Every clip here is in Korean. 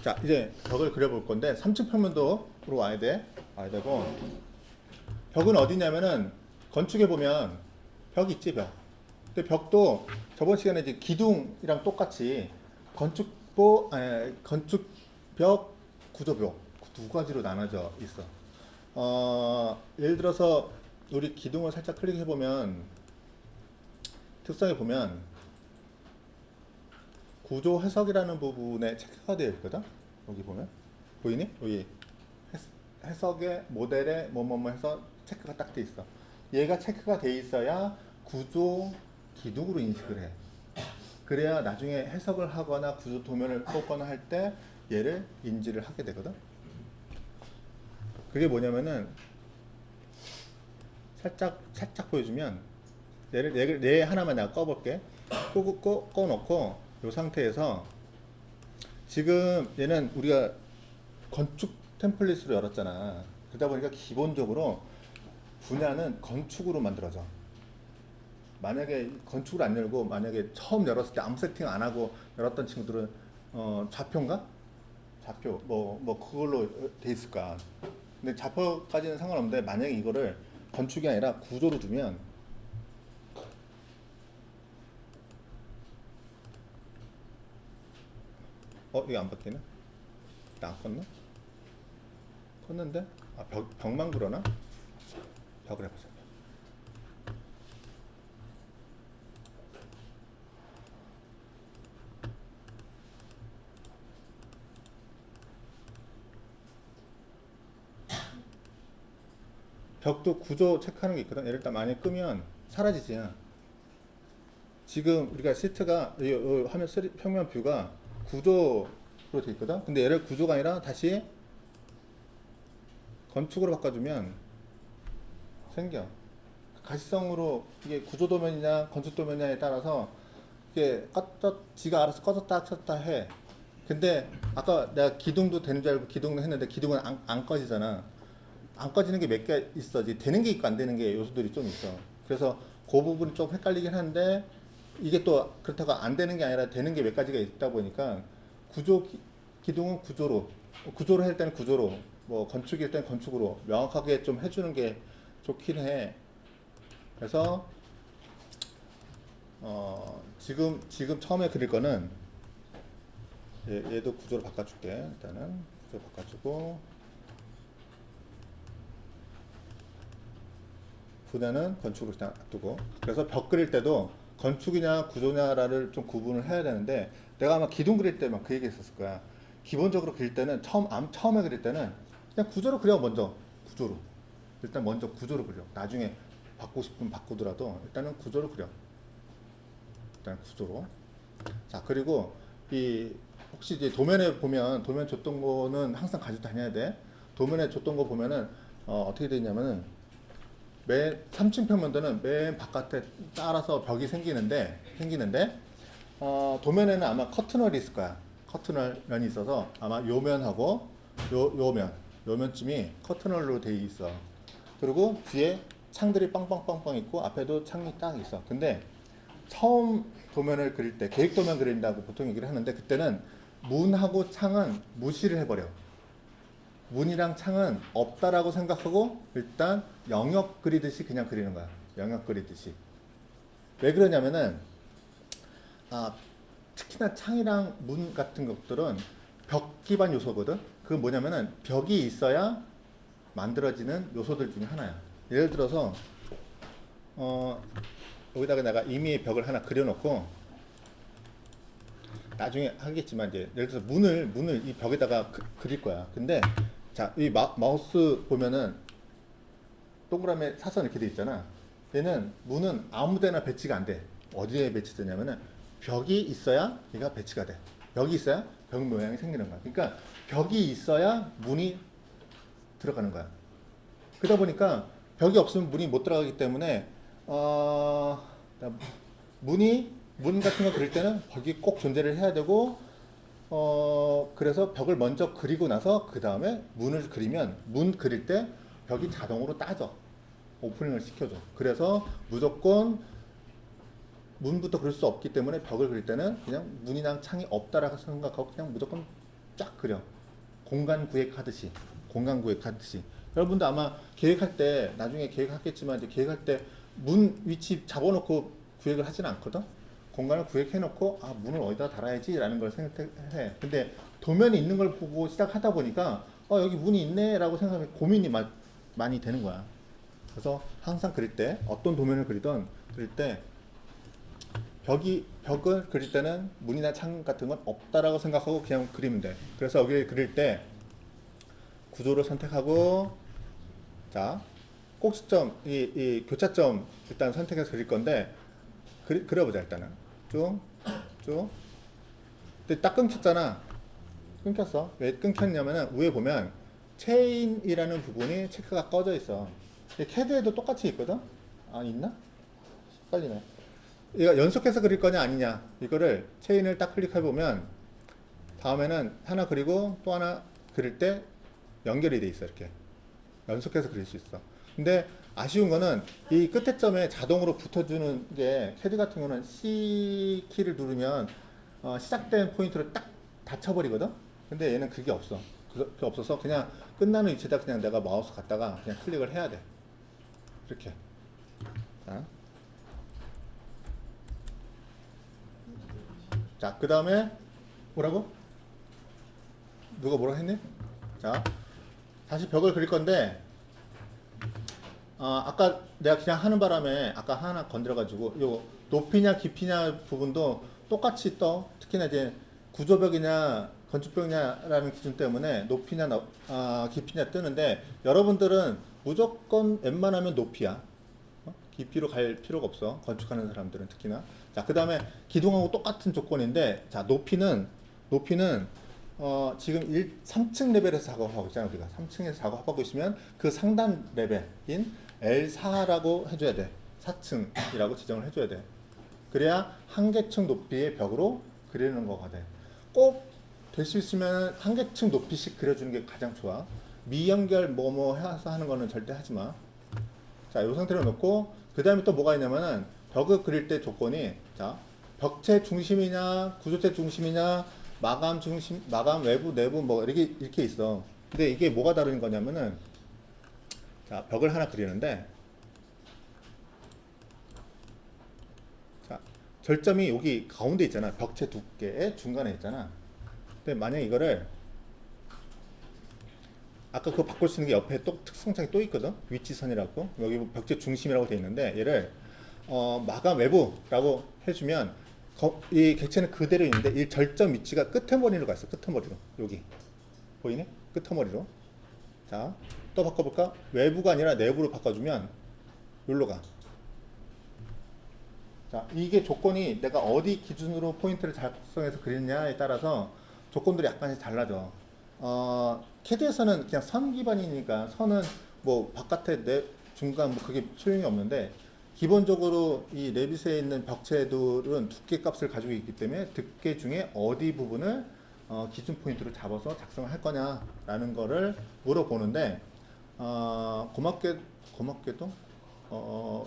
자, 이제 벽을 그려볼 건데 3층 평면도로 와야 돼. 와야 되고 벽은 어디냐면은 건축에 보면 벽 있지 벽. 근데 벽도 저번 시간에 이제 기둥이랑 똑같이 건축벽, 구조벽 두 가지로 나눠져 있어. 예를 들어서 우리 기둥을 살짝 클릭해 보면 특성에 보면 구조 해석이라는 부분에 체크가 되어 있거든. 여기 보면 보이니? 여기 해석의 모델에 뭐뭐뭐 해서 체크가 딱 돼 있어. 얘가 체크가 돼 있어야 구조 기둥으로 인식을 해. 그래야 나중에 해석을 하거나 구조 도면을 뽑거나 할 때 얘를 인지를 하게 되거든. 그게 뭐냐면은 살짝 보여주면 얘 하나만 내가 꺼볼게. 꺼놓고 이 상태에서 지금 얘는 우리가 건축 템플릿으로 열었잖아. 그러다 보니까 기본적으로 분야는 건축으로 만들어져. 만약에 건축을 안 열고 만약에 처음 열었을 때 아무 세팅 안 하고 열었던 친구들은 좌표인가? 좌표 뭐 그걸로 돼 있을 거야. 근데 좌표까지는 상관없는데 만약에 이거를 건축이 아니라 구조로 두면 이게 안 바뀌네? 나 안 껐나? 껐는데? 벽만 그러나? 벽을 해보자. 벽도 구조 체크하는 게 있거든. 예를 들어 만약에 끄면 사라지지. 지금 우리가 시트가 이 화면 평면 뷰가 구조로 돼 있거든. 근데 얘를 구조가 아니라 다시 건축으로 바꿔주면 생겨. 가시성으로 이게 구조 도면이냐 건축 도면이냐에 따라서 이게 지가 알아서 꺼졌다 켰다 해. 근데 아까 내가 기둥도 되는 줄 알고 기둥도 했는데 기둥은 안 꺼지잖아. 안 꺼지는 게 몇 개 있어. 되는 게 있고 안 되는 게 요소들이 좀 있어. 그래서 그 부분이 좀 헷갈리긴 한데 이게 또 그렇다고 안 되는 게 아니라 되는 게 몇 가지가 있다 보니까 기둥은 구조로 할 때는 구조로, 뭐 건축일 때는 건축으로 명확하게 좀 해주는 게 좋긴 해. 그래서 지금 처음에 그릴 거는 얘도 구조로 바꿔줄게. 일단은 구조 바꿔주고 분야는 건축으로 그냥 놔두고. 그래서 벽 그릴 때도 건축이냐 구조냐를 좀 구분을 해야 되는데 내가 아마 기둥 그릴 때만 그 얘기 했었을 거야. 기본적으로 그릴 때는 처음에 그릴 때는 그냥 구조로 그려. 구조로 일단 먼저 구조로 그려. 나중에 바꾸고 싶으면 바꾸더라도 일단은 구조로 그려. 일단 구조로. 자, 그리고 혹시 이제 도면에 보면 도면 줬던 거는 항상 가지고 다녀야 돼. 도면에 줬던 거 보면은 어떻게 되냐면은 맨 3층 평면도는 맨 바깥에 따라서 벽이 생기는데 도면에는 아마 커튼월이 있을 거야. 커튼월면이 있어서 아마 요 면하고 요 면쯤이 커튼월로 돼 있어. 그리고 뒤에 창들이 빵빵빵빵 있고 앞에도 창이 딱 있어. 근데 처음 도면을 그릴 때 계획 도면 그린다고 보통 얘기를 하는데 그때는 문하고 창은 무시를 해버려. 문이랑 창은 없다라고 생각하고 일단 영역 그리듯이 그냥 그리는 거야. 영역 그리듯이. 왜 그러냐면은 특히나 창이랑 문 같은 것들은 벽 기반 요소거든. 그건 뭐냐면은 벽이 있어야 만들어지는 요소들 중에 하나야. 예를 들어서 여기다가 내가 이미 벽을 하나 그려놓고 나중에 하겠지만 이제 예를 들어서 문을 이 벽에다가 그릴 거야. 근데 자, 이 마우스 보면은 동그라미 사선 이렇게 돼 있잖아. 얘는 문은 아무데나 배치가 안 돼. 어디에 배치되냐면은 벽이 있어야 얘가 배치가 돼. 벽이 있어야 벽 모양이 생기는 거야. 그러니까 벽이 있어야 문이 들어가는 거야. 그러다 보니까 벽이 없으면 문이 못 들어가기 때문에 문 같은 거 그릴 때는 벽이 꼭 존재를 해야 되고 그래서 벽을 먼저 그리고 나서 그 다음에 문을 그리면 문 그릴 때 벽이 자동으로 따져. 오프닝을 시켜줘. 그래서 무조건 문부터 그릴 수 없기 때문에 벽을 그릴 때는 그냥 문이랑 창이 없다라고 생각하고 그냥 무조건 쫙 그려. 공간 구획하듯이. 공간 구획하듯이. 여러분도 아마 계획할 때 나중에 계획하겠지만 이제 계획할 때 문 위치 잡아놓고 구획을 하지는 않거든. 공간을 구획해놓고 아 문을 어디다 달아야지라는 걸 생각해. 근데 도면이 있는 걸 보고 시작하다 보니까 여기 문이 있네라고 생각하면 고민이 많이 되는 거야. 그래서 항상 그릴 때 어떤 도면을 그리던 그릴 때 벽을 그릴 때는 문이나 창 같은 건 없다라고 생각하고 그냥 그리면 돼. 그래서 여기 그릴 때 구조를 선택하고 자 꼭지점 이 교차점 일단 선택해서 그릴 건데 그려보자 일단은 쭉. 근데 딱 끊겼잖아. 끊겼어. 왜 끊겼냐면은 위에 보면 체인이라는 부분이 체크가 꺼져 있어. 캐드에도 똑같이 있거든. 아 있나? 헷갈리네. 이거 연속해서 그릴 거냐 아니냐 이거를 체인을 딱 클릭해 보면 다음에는 하나 그리고 또 하나 그릴 때 연결이 돼 있어. 이렇게 연속해서 그릴 수 있어. 근데 아쉬운 거는 이 끝에 점에 자동으로 붙어주는 게 캐드 같은 경우는 C 키를 누르면 시작된 포인트를 딱 닫혀버리거든. 근데 얘는 그게 없어. 그게 없어서 그냥 끝나는 위치에다 그냥 내가 마우스 갖다가 그냥 클릭을 해야 돼. 이렇게. 자, 그 다음에 뭐라고? 누가 뭐라 했니? 자, 다시 벽을 그릴 건데 아까 내가 그냥 하는 바람에 아까 하나 건드려가지고 요 높이냐 깊이냐 부분도 똑같이 떠. 특히나 이제 구조벽이냐 건축벽이냐라는 기준 때문에 높이냐 깊이냐 뜨는데 여러분들은 무조건 웬만하면 높이야. 깊이로 갈 필요가 없어. 건축하는 사람들은 특히나. 자, 그 다음에 기둥하고 똑같은 조건인데 자 높이는 지금 3층 레벨에서 작업하고 있잖아. 우리가 3층에서 작업하고 있으면 그 상단 레벨인 L4라고 해줘야 돼. 4층이라고 지정을 해줘야 돼. 그래야 한 개층 높이의 벽으로 그리는 거가 돼. 꼭 될 수 있으면 한 개층 높이씩 그려주는 게 가장 좋아. 미연결 뭐뭐 해서 하는 거는 절대 하지 마. 자, 이 상태로 놓고 그 다음에 또 뭐가 있냐면은 벽을 그릴 때 조건이 자 벽체 중심이냐 구조체 중심이냐 마감 중심 마감 외부 내부 뭐 이렇게 있어. 근데 이게 뭐가 다른 거냐면은 자 벽을 하나 그리는데 자 절점이 여기 가운데 있잖아. 벽체 두께의 중간에 있잖아. 근데 만약 이거를 아까 그거 바꿀 수 있는 게 옆에 또 특성창이 또 있거든. 위치선이라고 여기 벽체 중심이라고 돼 있는데 얘를 마감 외부라고 해주면 이 객체는 그대로 있는데 이 절점 위치가 끄트머리로 가 있어. 끄트머리로 여기 보이네? 끄트머리로. 자 또 바꿔볼까? 외부가 아니라 내부로 바꿔주면 여기로 가. 자 이게 조건이 내가 어디 기준으로 포인트를 작성해서 그리느냐에 따라서 조건들이 약간씩 달라져. 캐드에서는 그냥 선 기반이니까 선은 뭐 바깥에 중간 뭐 그게 소용이 없는데 기본적으로 이 레빗에 있는 벽체들은 두께 값을 가지고 있기 때문에 두께 중에 어디 부분을 기준 포인트로 잡아서 작성을 할 거냐라는 거를 물어보는데 고맙게도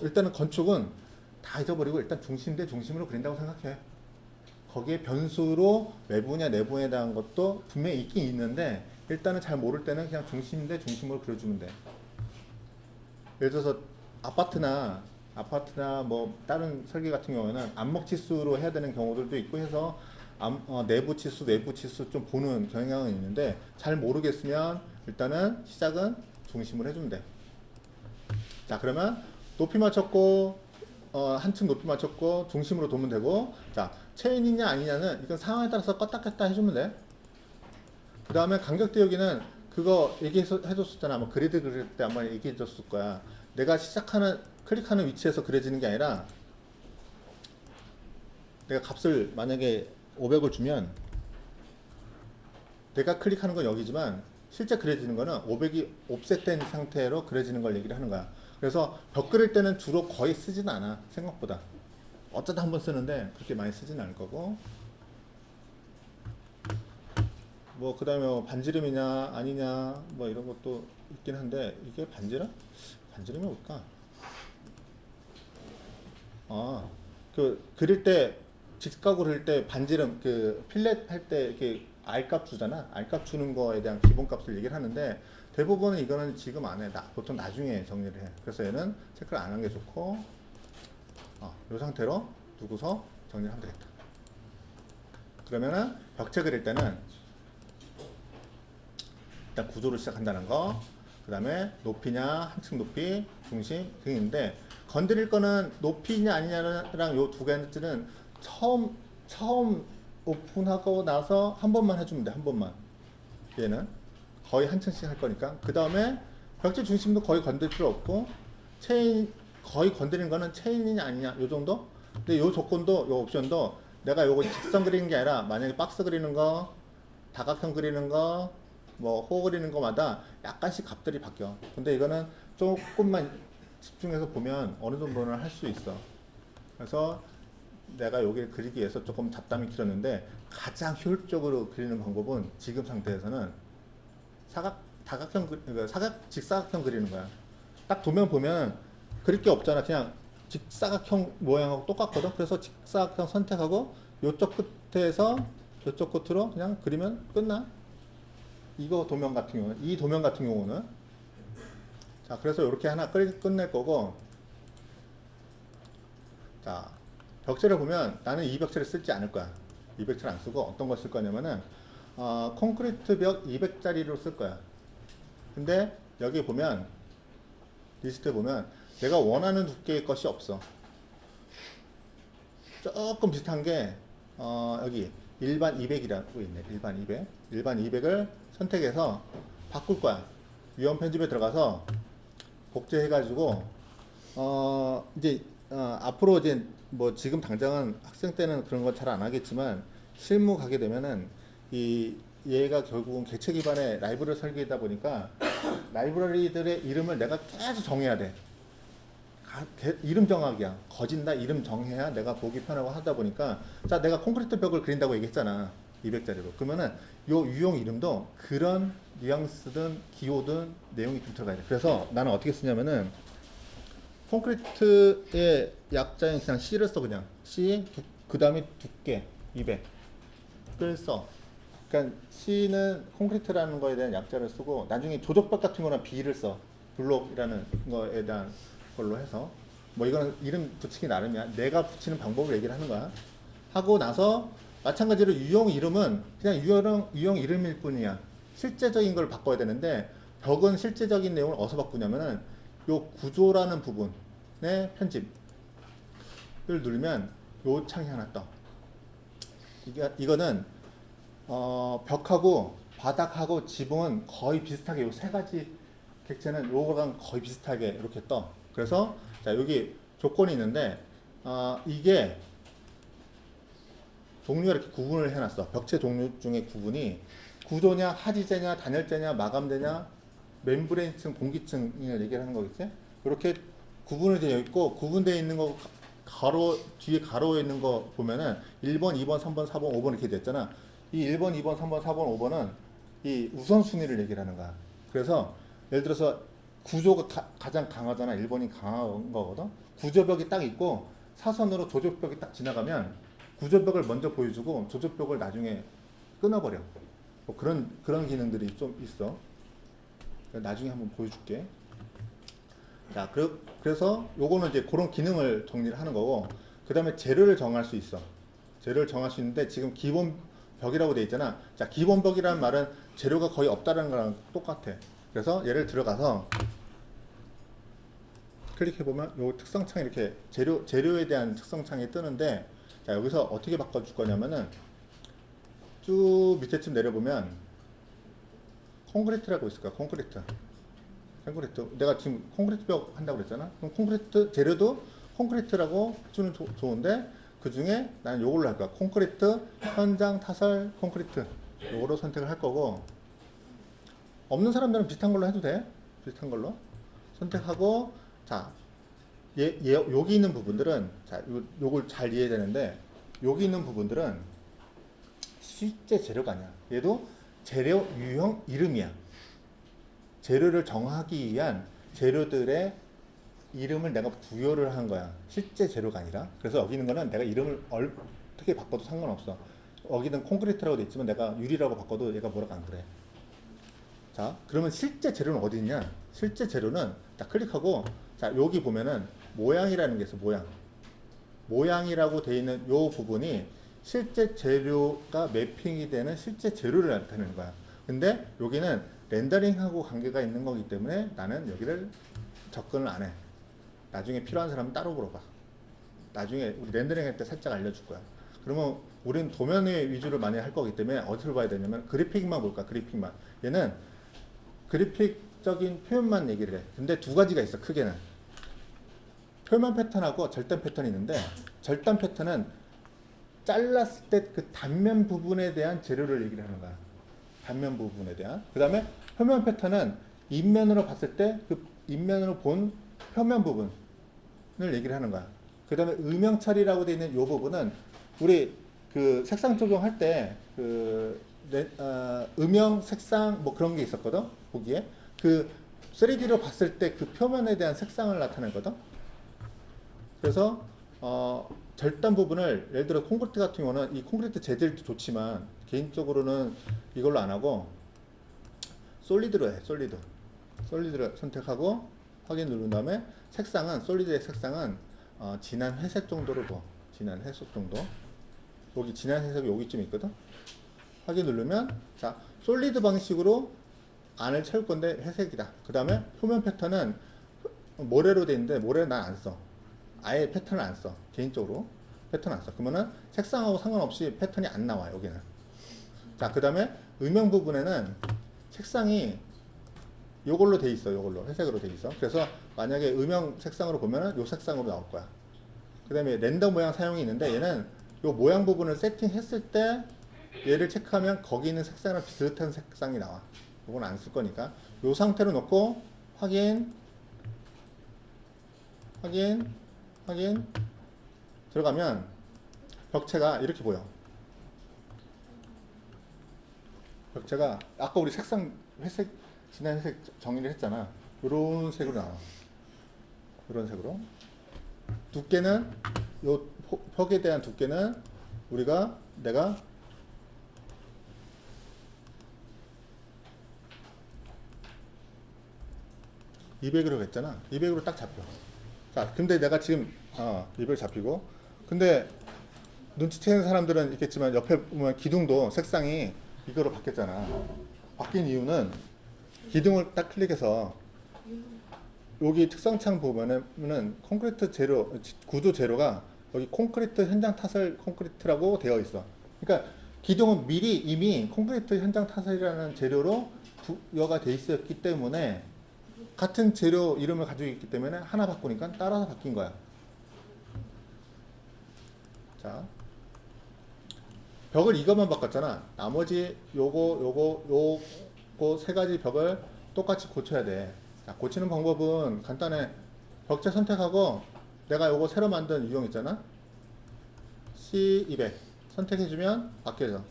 일단은 건축은 다 잊어버리고 일단 중심 대 중심으로 그린다고 생각해. 거기에 변수로 외부냐 내부에 대한 것도 분명히 있긴 있는데 일단은 잘 모를 때는 그냥 중심 대 중심으로 그려주면 돼. 예를 들어서 아파트나 뭐 다른 설계 같은 경우에는 암목치수로 해야 되는 경우들도 있고 해서 내부 치수 외부 치수 좀 보는 경향은 있는데 잘 모르겠으면 일단은 시작은 중심으로 해주면 돼. 자 그러면 높이 맞췄고 한층 높이 맞췄고 중심으로 도면 되고 자 체인이냐 아니냐는 이건 상황에 따라서 껐다 켰다 해주면 돼. 그 다음에 간격대 여기는 그거 해줬었잖아. 아마 그리드 그릴 때 아마 얘기해줬을 거야. 내가 클릭하는 위치에서 그려지는 게 아니라 내가 값을 만약에 500을 주면 내가 클릭하는 건 여기지만 실제 그려지는 거는 500이 옵셋된 상태로 그려지는 걸 얘기를 하는 거야. 그래서 벽 그릴 때는 주로 거의 쓰진 않아. 생각보다 어쩌다 한번 쓰는데 그렇게 많이 쓰진 않을 거고 뭐 그 다음에 뭐 반지름이냐 아니냐 뭐 이런 것도 있긴 한데 이게 반지름이 뭘까? 그 그릴 때 직각으로 그릴 때 반지름 그 필렛 할 때 이렇게 R값 주잖아. R값 주는 거에 대한 기본값을 얘기를 하는데 대부분은 이거는 지금 안 해. 보통 나중에 정리를 해. 그래서 얘는 체크를 안 하는 게 좋고 이 상태로 두고서 정리를 하면 되겠다. 그러면은 벽체 그릴 때는 일단 구조를 시작한다는 거, 그 다음에 높이냐, 한층 높이, 중심 등인데 건드릴 거는 높이냐 아니냐랑 요 두 가지는 처음 오픈하고 나서 한 번만 해주면 돼. 한 번만. 얘는 거의 한 층씩 할 거니까. 그 다음에 벽지 중심도 거의 건들 필요 없고 체인 거의 건드리는 거는 체인이냐 아니냐 요 정도. 근데 요 조건도 요 옵션도 내가 요거 직선 그리는 게 아니라 만약에 박스 그리는 거, 다각형 그리는 거, 뭐 호 그리는 거마다 약간씩 값들이 바뀌어. 근데 이거는 조금만 집중해서 보면 어느 정도는 할 수 있어. 그래서 내가 여기를 그리기 위해서 조금 잡담이 길었는데 가장 효율적으로 그리는 방법은 지금 상태에서는 직사각형 그리는 거야. 딱 도면 보면 그릴 게 없잖아. 그냥 직사각형 모양하고 똑같거든. 그래서 직사각형 선택하고 요쪽 끝에서 요쪽 끝으로 그냥 그리면 끝나. 이거 도면 같은 경우는 이 도면 같은 경우는 자 그래서 이렇게 하나 끝낼 거고 자 벽체를 보면 나는 이 벽체를 쓰지 않을 거야. 이 벽체를 안 쓰고 어떤 걸 쓸 거냐면은 콘크리트 벽 200짜리로 쓸 거야. 근데 여기 보면 리스트 보면 내가 원하는 두께의 것이 없어. 조금 비슷한 게 여기 일반 200이라고 있네. 일반 200을 선택해서 바꿀 거야. 위험 편집에 들어가서 복제해가지고 이제 앞으로 이제 뭐 지금 당장은 학생 때는 그런 거 잘 안 하겠지만 실무 가게 되면은 얘가 결국은 객체 기반의 라이브러리 설계이다 보니까 라이브러리들의 이름을 내가 계속 정해야 돼. 이름 정하기야. 거진다 이름 정해야 내가 보기 편하고 하다 보니까 자 내가 콘크리트 벽을 그린다고 얘기했잖아. 200짜리로. 그러면은 요 유형 이름도 그런 뉘앙스든 기호든 내용이 좀 들어가야 돼. 그래서 나는 어떻게 쓰냐면은 콘크리트의 약자인 그냥 C를 써. 그냥 C 그 다음에 두께 200을 써. 그러니까 C는 콘크리트라는 거에 대한 약자를 쓰고 나중에 조적벽 같은 거는 B를 써. 블록이라는 거에 대한 걸로 해서 뭐 이거는 이름 붙이기 나름이야. 내가 붙이는 방법을 얘기를 하는 거야. 하고 나서 마찬가지로 유형 이름은 그냥 유형 이름일 뿐이야. 실제적인 걸 바꿔야 되는데 벽은 실제적인 내용을 어디서 바꾸냐면은 요 구조라는 부분의 편집을 누르면 요 창이 하나 떠. 이거는 벽하고 바닥하고 지붕은 거의 비슷하게 요 세 가지 객체는 요거랑 거의 비슷하게 이렇게 떠. 그래서 자 여기 조건이 있는데 이게 종류가 이렇게 구분을 해놨어. 벽체 종류 중에 구분이 구조냐, 하지제냐, 단열재냐, 마감재냐, 멤브레인층, 공기층을 얘기를 하는 거겠지? 이렇게 구분이 되어 있고 구분되어 있는 거 뒤에 가로에 있는 거 보면은 1번, 2번, 3번, 4번, 5번 이렇게 됐잖아. 이 1번, 2번, 3번, 4번, 5번은 이 우선순위를 얘기를 하는 거야. 그래서 예를 들어서 구조가 가장 강하잖아. 1번이 강한 거거든. 구조벽이 딱 있고 사선으로 조조벽이 딱 지나가면 구조벽을 먼저 보여주고 조조벽을 나중에 끊어버려. 뭐 그런 기능들이 좀 있어. 나중에 한번 보여줄게. 자, 그래서 요거는 이제 그런 기능을 정리를 하는 거고, 그 다음에 재료를 정할 수 있어. 재료를 정할 수 있는데 지금 기본 벽이라고 돼 있잖아. 자, 기본 벽이라는 말은 재료가 거의 없다는 거랑 똑같아. 그래서 얘를 들어가서 클릭해보면 요 특성창 이렇게 재료에 대한 특성창이 뜨는데, 자, 여기서 어떻게 바꿔줄 거냐면은 쭉 밑에쯤 내려보면 콘크리트라고 있을 거야. 콘크리트. 내가 지금 콘크리트 벽 한다고 그랬잖아. 그럼 콘크리트 재료도 콘크리트라고 주는 좋은데 그 중에 나는 요걸로 할 거야. 콘크리트 현장 타설 콘크리트 요거로 선택을 할 거고, 없는 사람들은 비슷한 걸로 해도 돼. 비슷한 걸로 선택하고, 자, 여기 있는 부분들은 자, 요걸 잘 이해해야 되는데 여기 있는 부분들은 실제 재료가 아니야. 얘도 재료 유형 이름이야. 재료를 정하기 위한 재료들의 이름을 내가 부여를 한 거야. 실제 재료가 아니라. 그래서 여기 있는 거는 내가 이름을 어떻게 바꿔도 상관없어. 여기는 콘크리트라고 돼 있지만 내가 유리라고 바꿔도 얘가 뭐라고 안 그래. 자, 그러면 실제 재료는 어디 있냐? 실제 재료는 딱 클릭하고 자, 여기 보면은 모양이라는 게 있어. 모양이라고 돼 있는 요 부분이 실제 재료가 매핑이 되는 실제 재료를 나타내는 거야. 근데 여기는 렌더링하고 관계가 있는 거기 때문에 나는 여기를 접근을 안 해. 나중에 필요한 사람은 따로 물어봐. 나중에 우리 렌더링 할 때 살짝 알려줄 거야. 그러면 우린 도면 위주로 많이 할 거기 때문에 어디를 봐야 되냐면 그래픽만 볼까? 그래픽만. 얘는 그래픽적인 표현만 얘기를 해. 근데 두 가지가 있어. 크게는. 표면 패턴하고 절단 패턴이 있는데 절단 패턴은 잘랐을 때 그 단면 부분에 대한 재료를 얘기를 하는 거야. 단면 부분에 대한. 그 다음에 표면 패턴은 인면으로 봤을 때 그 인면으로 본 표면 부분을 얘기를 하는 거야. 그 다음에 음영 처리라고 되어 있는 이 부분은 우리 그 색상 조정할 때 그 음영 색상 뭐 그런 게 있었거든. 보기에 그 3D로 봤을 때 그 표면에 대한 색상을 나타내거든. 그래서 절단 부분을 예를 들어 콘크리트 같은 경우는 이 콘크리트 재질도 좋지만 개인적으로는 이걸로 안 하고 솔리드로 해. 솔리드를 선택하고 확인 누른 다음에 색상은 솔리드의 색상은 진한 회색 정도로 둬. 진한 회색 정도. 여기 진한 회색이 여기쯤 있거든. 확인 누르면 자 솔리드 방식으로 안을 채울 건데 회색이다. 그 다음에 표면 패턴은 모래로 돼 있는데 모래 난 안 써. 아예 패턴을 안 써. 개인적으로 패턴 안 써. 그러면은 색상하고 상관없이 패턴이 안 나와 여기는. 자, 그 다음에 음영 부분에는 색상이 요걸로 돼 있어. 요걸로 회색으로 돼 있어. 그래서 만약에 음영 색상으로 보면은 요 색상으로 나올 거야. 그 다음에 렌더 모양 사용이 있는데 얘는 요 모양 부분을 세팅했을 때 얘를 체크하면 거기 있는 색상이랑 비슷한 색상이 나와. 요건 안 쓸 거니까 요 상태로 놓고 확인 들어가면 벽체가 이렇게 보여. 벽체가 아까 우리 색상 회색 진한 회색 정의를 했잖아. 이런 색으로 나와. 이런 색으로. 두께는 요 벽에 대한 두께는 내가 200으로 했잖아. 200으로 딱 잡혀. 자, 근데 내가 지금 200 잡히고 근데 눈치채는 사람들은 있겠지만 옆에 보면 기둥도 색상이 이거로 바뀌었잖아. 바뀐 이유는 기둥을 딱 클릭해서 여기 특성창 보면은 콘크리트 재료 구조 재료가 여기 콘크리트 현장 타설 콘크리트라고 되어 있어. 그러니까 기둥은 미리 이미 콘크리트 현장 타설이라는 재료로 부여가 돼 있었기 때문에 같은 재료 이름을 가지고 있기 때문에 하나 바꾸니까 따라서 바뀐 거야. 자, 벽을 이것만 바꿨잖아. 나머지 요거 세 가지 벽을 똑같이 고쳐야 돼. 자, 고치는 방법은 간단해. 벽체 선택하고 내가 요거 새로 만든 유형 있잖아. C200 선택해주면 바뀌어져.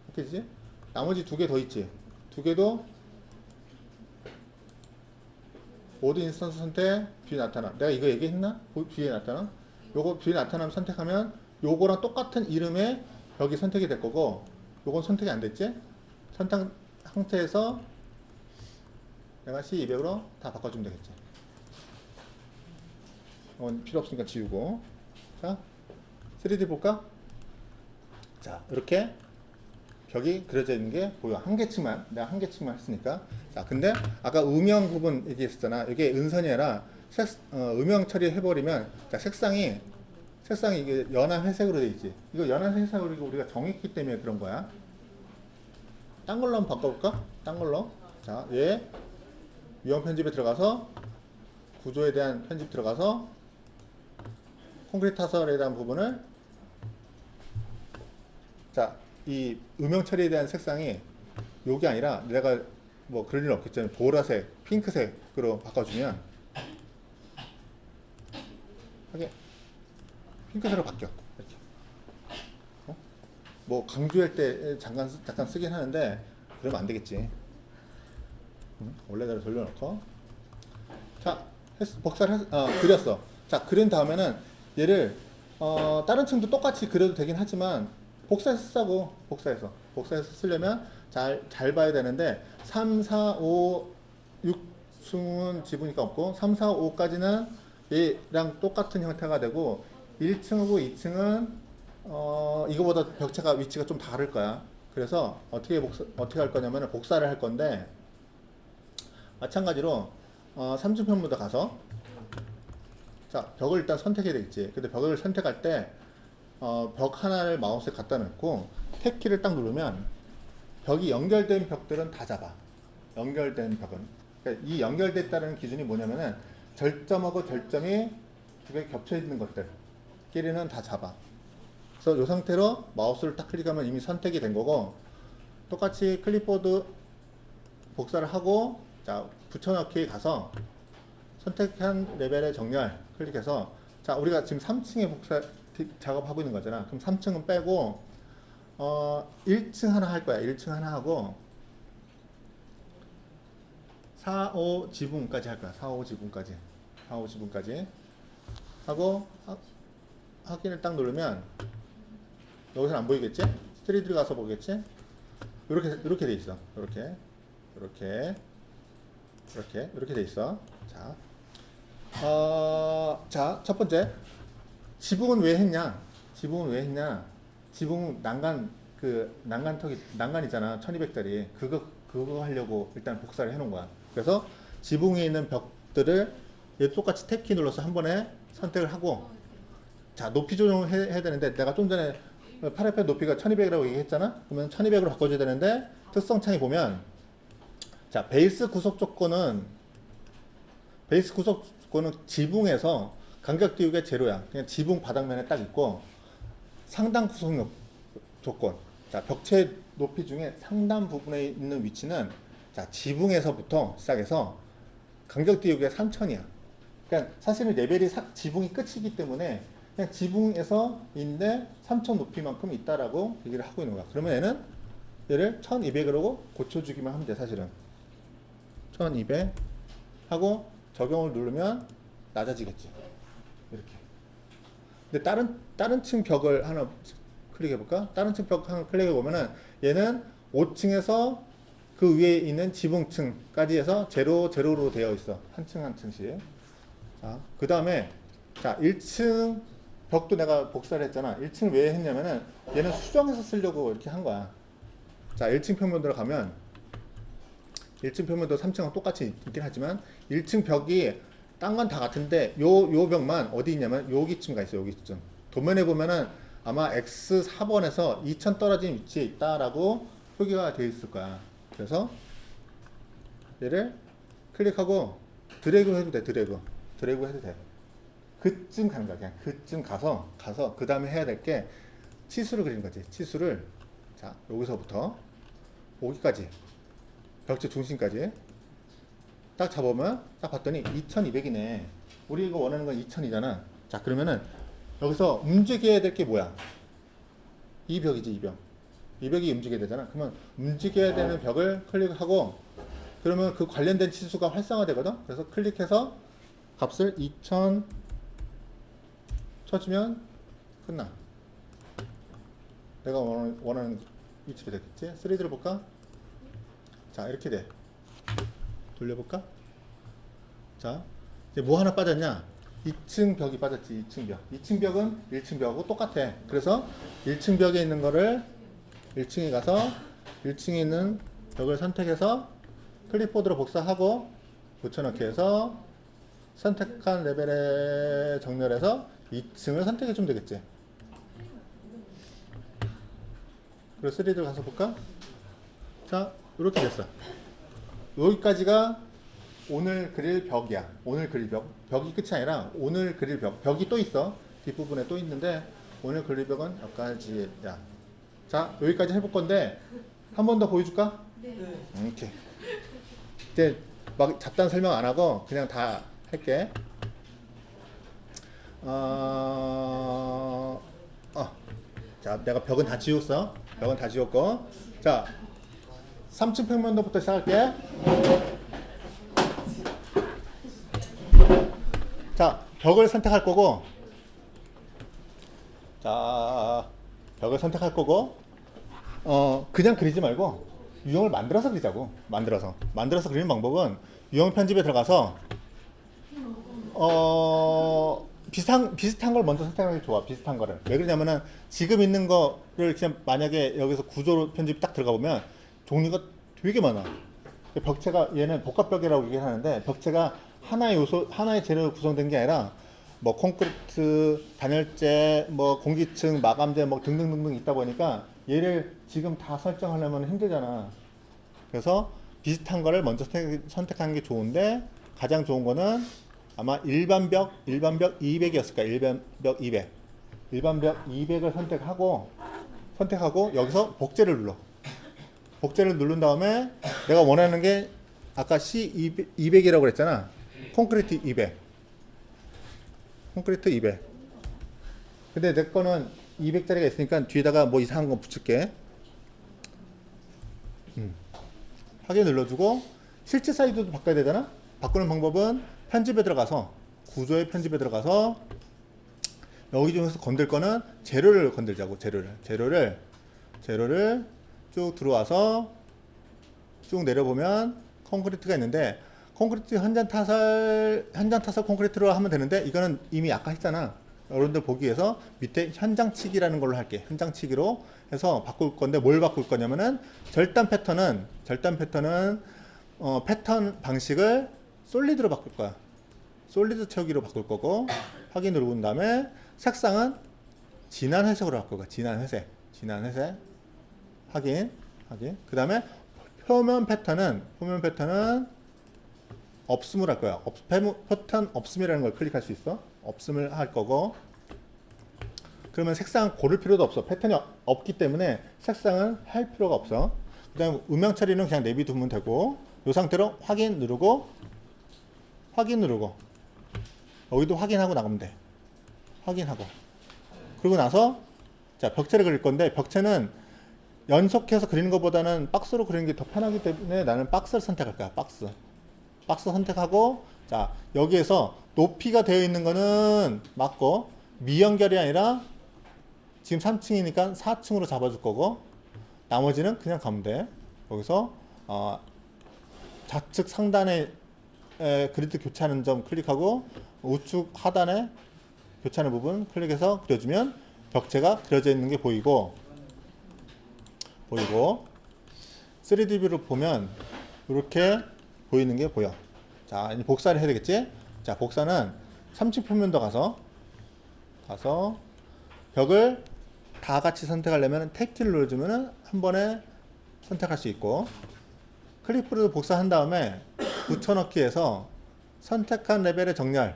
바뀌지? 나머지 두 개 더 있지. 두 개도 모드 인스턴스 선택, 뷰 나타남. 내가 이거 얘기했나? 뷰에 나타남. 요거 뷰에 나타남 선택하면 요거랑 똑같은 이름의 벽이 선택이 될 거고 요건 선택이 안 됐지? 선택 상태에서 내가 C200으로 다 바꿔주면 되겠지. 필요 없으니까 지우고. 자, 3D 볼까? 자, 이렇게 벽이 그려져 있는 게 보여. 한 개층만. 내가 한 개층만 했으니까. 자, 근데 아까 음영 부분 얘기했었잖아. 이게 은선이 아니라 음영 처리해버리면 자, 색상이 이게 연한 회색으로 돼 있지. 이거 연한 회색으로 우리가 정했기 때문에 그런 거야. 딴 걸로 한번 바꿔볼까? 딴 걸로. 자, 얘 유형 편집에 들어가서 구조에 대한 편집 들어가서 콘크리트 타설에 대한 부분을 자, 이 음영 처리에 대한 색상이 요게 아니라 내가 뭐 그럴 일은 없겠지만 보라색, 핑크색으로 바꿔주면 하게 핑크색으로 바뀌어. 이렇게. 뭐 강조할 때 잠깐 쓰긴 하는데 그러면 안 되겠지. 원래대로 돌려놓고 자 복사를 그렸어. 자 그린 다음에는 얘를 다른 층도 똑같이 그려도 되긴 하지만 복사해서 쓰자고. 복사해서 쓰려면 잘 봐야 되는데 3, 4, 5, 6층은 지붕이니까 없고 3, 4, 5까지는 얘랑 똑같은 형태가 되고 1층하고 2층은 이거보다 벽체가 위치가 좀 다를 거야. 그래서 어떻게 할 거냐면 복사를 할 건데 마찬가지로 3층 편부터 가서 자 벽을 일단 선택해야 되겠지. 근데 벽을 선택할 때 벽 하나를 마우스에 갖다 놓고 탭 키를 딱 누르면 벽이 연결된 벽들은 다 잡아. 연결된 벽은. 그러니까 이 연결됐다는 기준이 뭐냐면은 절점하고 절점이 두개 겹쳐 있는 것들끼리는 다 잡아. 그래서 이 상태로 마우스를 딱 클릭하면 이미 선택이 된 거고 똑같이 클립보드 복사를 하고 자 붙여넣기에 가서 선택한 레벨의 정렬 클릭해서 자 우리가 지금 3층에 복사 작업하고 있는 거잖아. 그럼 3층은 빼고 1층 하나 할 거야. 1층 하나 하고 4, 5 지붕까지 할 거야. 4, 5 지붕까지. 4, 5 지붕까지 하고 확인을 딱 누르면 여기서는 안 보이겠지? 3D로 가서 보겠지? 이렇게 돼 있어. 이렇게 돼 있어. 자, 첫 번째 지붕은 왜 했냐? 지붕 난간 있잖아. 1200짜리. 그거 하려고 일단 복사를 해 놓은 거야. 그래서 지붕에 있는 벽들을 똑같이 탭키 눌러서 한 번에 선택을 하고 자, 높이 조정을 해야 되는데 내가 좀 전에 파라페 높이가 1200이라고 얘기했잖아. 그러면 1200으로 바꿔줘야 되는데 특성 창에 보면 자, 베이스 구속 조건은 지붕에서 간격 띄우기가 제로야. 그냥 지붕 바닥면에 딱 있고 상단 구속 조건. 자, 벽체 높이 중에 상단 부분에 있는 위치는 자, 지붕에서부터 시작해서 간격 띄우기가 3000이야. 그러니까 사실은 레벨이 지붕이 끝이기 때문에 그냥 지붕에서 있는데 3000 높이만큼 있다라고 얘기를 하고 있는 거야. 그러면 얘를 1200으로 고쳐주기만 하면 돼. 사실은 1200 하고 적용을 누르면 낮아지겠지. 이렇게. 근데 다른 층 벽을 하나 클릭해 볼까? 다른 층 벽 하나 클릭해 보면은 얘는 5층에서 그 위에 있는 지붕층까지 해서 제로로 되어 있어. 한 층씩. 자, 그 다음에 자 1층 벽도 내가 복사를 했잖아. 1층 왜 했냐면은 얘는 수정해서 쓰려고 이렇게 한 거야. 자 1층 평면도로 가면 1층 평면도 3층하고 똑같이 있긴 하지만 1층 벽이 딴 건 다 같은데 요 벽만 어디 있냐면 여기쯤 가 있어. 여기쯤. 도면에 보면은 아마 X4번에서 2000 떨어진 위치에 있다라고 표기가 되어 있을 거야. 그래서 얘를 클릭하고 드래그 해도 돼. 드래그 해도 돼. 그쯤 가는 거야. 그냥 그쯤 가서 그 다음에 해야 될 게 치수를 그리는 거지. 치수를 자 여기서부터 여기까지 벽체 중심까지 딱 잡으면 딱 봤더니 2200이네. 우리 이거 원하는 건 2000이잖아. 자 그러면은 여기서 움직여야 될 게 뭐야? 이 벽이지. 이 벽이 움직여야 되잖아. 그러면 움직여야 되는 벽을 클릭하고 그러면 그 관련된 치수가 활성화되거든. 그래서 클릭해서 값을 2000 쳐주면 끝나. 내가 원하는 위치로 됐겠지? 3D로 볼까? 자 이렇게 돼. 돌려볼까? 자 이제 뭐 하나 빠졌냐? 2층 벽이 빠졌지. 2층 벽. 2층 벽은 1층 벽하고 똑같아. 그래서 1층 벽에 있는 거를 1층에 가서 1층에 있는 벽을 선택해서 클립보드로 복사하고 붙여넣기 해서 선택한 레벨에 정렬해서 2층을 선택해 주면 되겠지. 그리고 3D로 가서 볼까? 자 이렇게 됐어. 여기까지가 오늘 그릴 벽이야. 오늘 그릴 벽. 벽이 끝이 아니라 오늘 그릴 벽. 벽이 또 있어. 뒷부분에 또 있는데 오늘 그릴 벽은 여기까지야. 자 여기까지 해볼 건데 한 번 더 보여줄까? 네. 이렇게. 이제 막 잡다한 설명 안 하고 그냥 다 할게. 자 내가 벽은 다 지웠어. 벽은 다 지웠고 자 3층 평면도부터 시작할게. 자 벽을 선택할 거고 자 벽을 선택할 거고, 그냥 그리지 말고 유형을 만들어서 그리자고. 만들어서 그리는 방법은 유형 편집에 들어가서 비슷한 걸 먼저 선택하는 게 좋아. 비슷한 거를. 왜 그러냐면은 지금 있는 거를 그냥 만약에 여기서 구조 편집 딱 들어가 보면 종류가 되게 많아. 벽체가 얘는 복합벽이라고 얘기하는데 벽체가 하나의 요소, 하나의 재료로 구성된 게 아니라 뭐 콘크리트, 단열재, 뭐 공기층, 마감재 뭐 등등등등 있다 보니까 얘를 지금 다 설정하려면 힘들잖아. 그래서 비슷한 거를 먼저 선택하는 게 좋은데 가장 좋은 거는 아마 일반벽 200이었을 거야. 일반벽 200. 일반벽 200을 선택하고 여기서 복제를 눌러. 복제를 누른 다음에 내가 원하는 게 아까 C200이라고 그랬잖아. 콘크리트 200. 콘크리트 200. 근데 내 거는 200짜리가 있으니까 뒤에다가 뭐 이상한 거 붙일게. 확인 눌러주고 실제 사이즈도 바꿔야 되잖아. 바꾸는 방법은 편집에 들어가서 구조의 편집에 들어가서 여기 중에서 건들 거는 재료를 건들자고. 재료를 쭉 들어와서 쭉 내려보면 콘크리트가 있는데 콘크리트 현장 타설 콘크리트로 하면 되는데 이거는 이미 아까 했잖아. 여러분들 보기 위해서 밑에 현장치기라는 걸로 할게. 현장치기로 해서 바꿀 건데 뭘 바꿀 거냐면은 절단 패턴은 패턴 방식을 솔리드로 바꿀 거야. 솔리드 채우기로 바꿀 거고 확인 누른 다음에 색상은 진한 회색으로 바꿀 거야. 진한 회색 확인. 그 다음에 표면 패턴은 없음을 할 거야. 패턴 없음이라는 걸 클릭할 수 있어. 없음을 할 거고. 그러면 색상 고를 필요도 없어. 패턴이 없기 때문에 색상은 할 필요가 없어. 그 다음에 음영 처리는 그냥 내비두면 되고 이 상태로 확인 누르고 여기도 확인하고 나가면 돼. 확인하고. 그리고 나서 자 벽체를 그릴 건데 벽체는 연속해서 그리는 것보다는 박스로 그리는 게 더 편하기 때문에 나는 박스를 선택할 거야. 박스 선택하고 자 여기에서 높이가 되어 있는 거는 맞고 미연결이 아니라 지금 3층이니까 4층으로 잡아줄 거고 나머지는 그냥 가면 돼. 여기서 좌측 상단에 그리드 교차하는 점 클릭하고 우측 하단에 교차하는 부분 클릭해서 그려주면 벽체가 그려져 있는 게 보이고 3D 뷰로 보면 이렇게 보이는 게 보여. 자 이제 복사를 해야 되겠지. 자 복사는 3층 표면도 가서 벽을 다 같이 선택하려면 탭키를 눌러주면 한 번에 선택할 수 있고 클립보드 복사한 다음에 붙여넣기에서 선택한 레벨의 정렬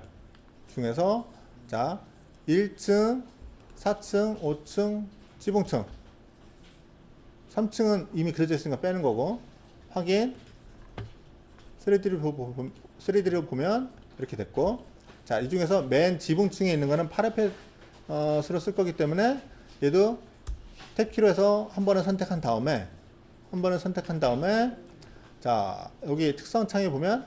중에서 자 1층, 4층, 5층, 지붕층 3층은 이미 그려져 있으니까 빼는 거고 확인 3D를 보면 이렇게 됐고 자 이 중에서 맨 지붕층에 있는 거는 파라펫으로 쓸 거기 때문에 얘도 탭키로 해서 한 번에 선택한 다음에 자 여기 특성 창에 보면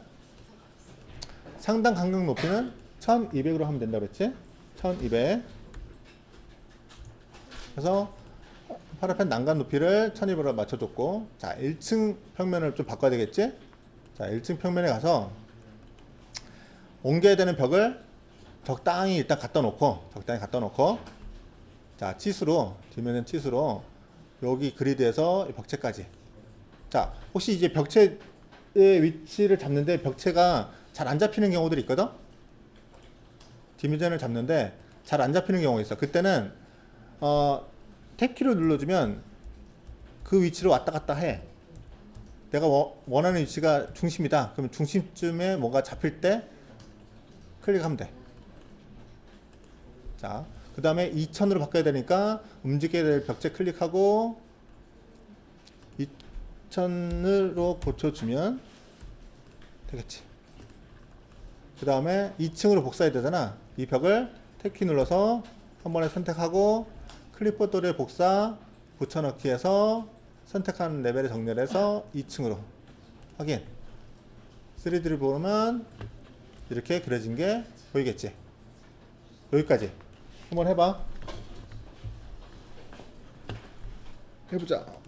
상단 간격 높이는 1200으로 하면 된다 그랬지. 1200 그래서 파라펜 난간 높이를 1200으로 맞춰줬고 자 1층 평면을 좀 바꿔야 되겠지. 자 1층 평면에 가서 옮겨야 되는 벽을 적당히 일단 갖다 놓고 자 치수로 뒷면은 치수로 여기 그리드에서 벽체까지 자 혹시 이제 벽체의 위치를 잡는데 벽체가 잘 안 잡히는 경우들이 있거든. 디미전을 잡는데 잘 안 잡히는 경우가 있어. 그때는 탭키를 눌러주면 그 위치로 왔다 갔다 해. 내가 원하는 위치가 중심이다. 그러면 중심쯤에 뭔가 잡힐 때 클릭하면 돼. 자, 그 다음에 2000으로 바꿔야 되니까 움직여야 될 벽체 클릭하고 2000으로 고쳐주면 되겠지. 그 다음에 2층으로 복사해야 되잖아. 이 벽을 탭키 눌러서 한 번에 선택하고 클립보드의 복사 붙여넣기해서 선택한 레벨에 정렬해서 2층으로 확인. 3D를 보면 이렇게 그려진 게 보이겠지. 여기까지 한번 해봐. 해보자.